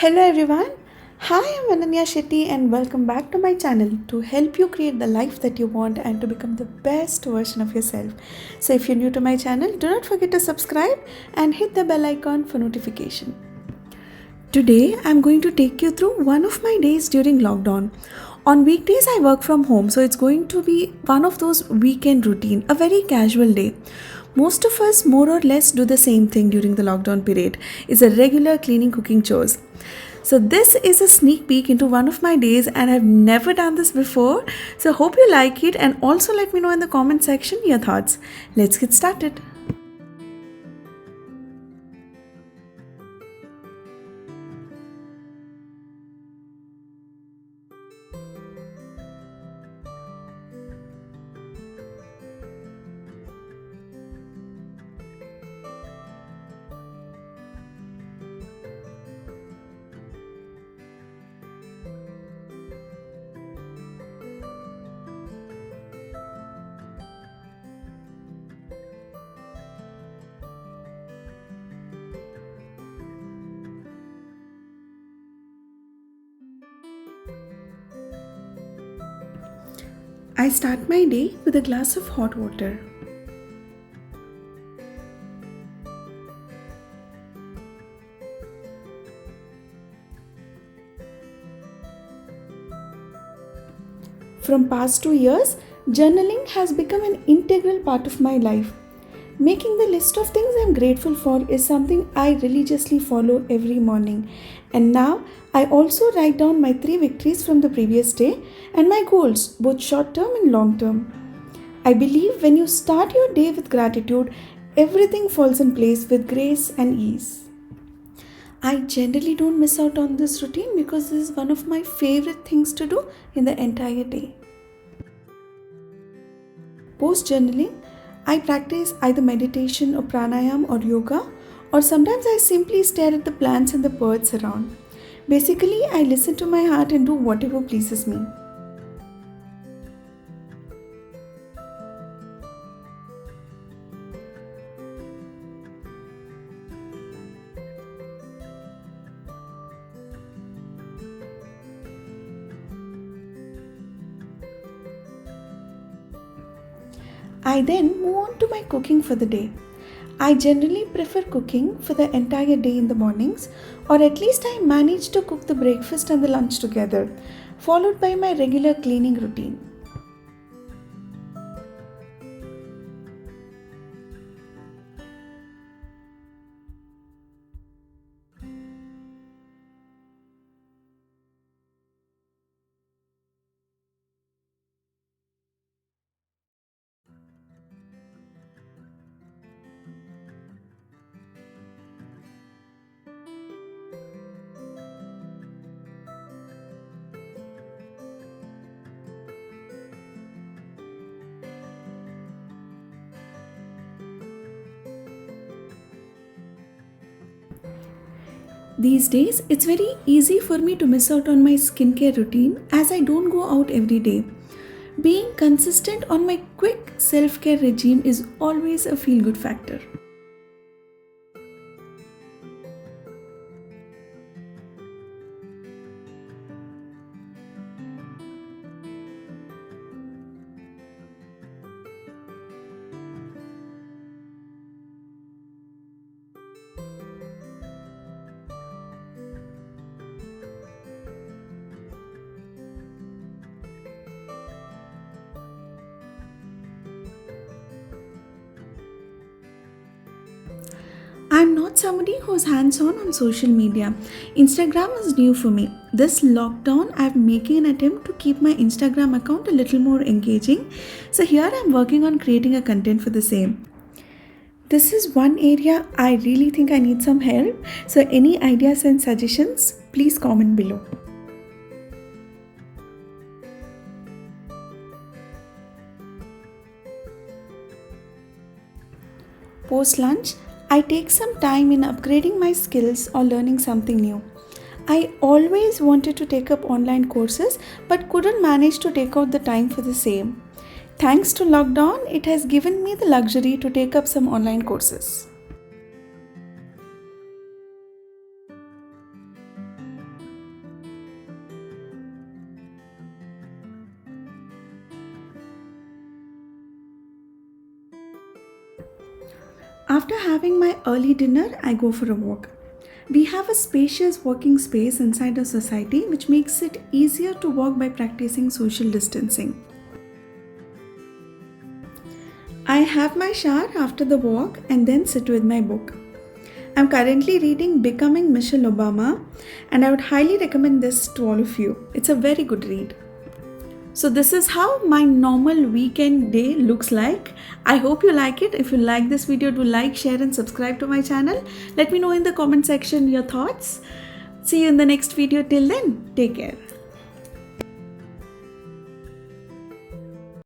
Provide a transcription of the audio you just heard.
Hello everyone. Hi, I'm Ananya Shetty and welcome back to my channel to help you create the life that you want and to become the best version of yourself. So if you're new to my channel, do not forget to subscribe and hit the bell icon for notification. Today, I'm going to take you through one of my days during lockdown. On weekdays, I work from home, so it's going to be one of those weekend routine, a very casual day. Most of us more or less do the same thing during the lockdown period. It's a regular cleaning cooking chores. So this is a sneak peek into one of my days and I've never done this before. So hope you like it and also let me know in the comment section your thoughts. Let's get started. I start my day with a glass of hot water. From past 2 years, journaling has become an integral part of my life. Making the list of things I'm grateful for is something I religiously follow every morning. And now I also write down my 3 victories from the previous day and my goals, both short term and long term. I believe when you start your day with gratitude, everything falls in place with grace and ease. I generally don't miss out on this routine because this is one of my favorite things to do in the entire day. Post journaling, I practice either meditation or pranayam or yoga, or sometimes I simply stare at the plants and the birds around. Basically, I listen to my heart and do whatever pleases me. I then move on to my cooking for the day. I generally prefer cooking for the entire day in the mornings, or at least I manage to cook the breakfast and the lunch together, followed by my regular cleaning routine. These days, it's very easy for me to miss out on my skincare routine as I don't go out every day. Being consistent on my quick self care regime is always a feel good factor. I'm not somebody who's hands on social media. Instagram is new for me. This lockdown, I'm making an attempt to keep my Instagram account a little more engaging. So, here I'm working on creating a content for the same. This is one area I really think I need some help. So, any ideas and suggestions, please comment below. Post lunch, I take some time in upgrading my skills or learning something new. I always wanted to take up online courses but couldn't manage to take out the time for the same. Thanks to lockdown, it has given me the luxury to take up some online courses. After having my early dinner, I go for a walk. We have a spacious working space inside our society which makes it easier to walk by practicing social distancing. I have my shower after the walk and then sit with my book. I'm currently reading Becoming Michelle Obama and I would highly recommend this to all of you. It's a very good read. So this is how my normal weekend day looks like. I hope you like it. If you like this video, do like, share and subscribe to my channel. Let me know in the comment section your thoughts. See you in the next video. Till then, take care.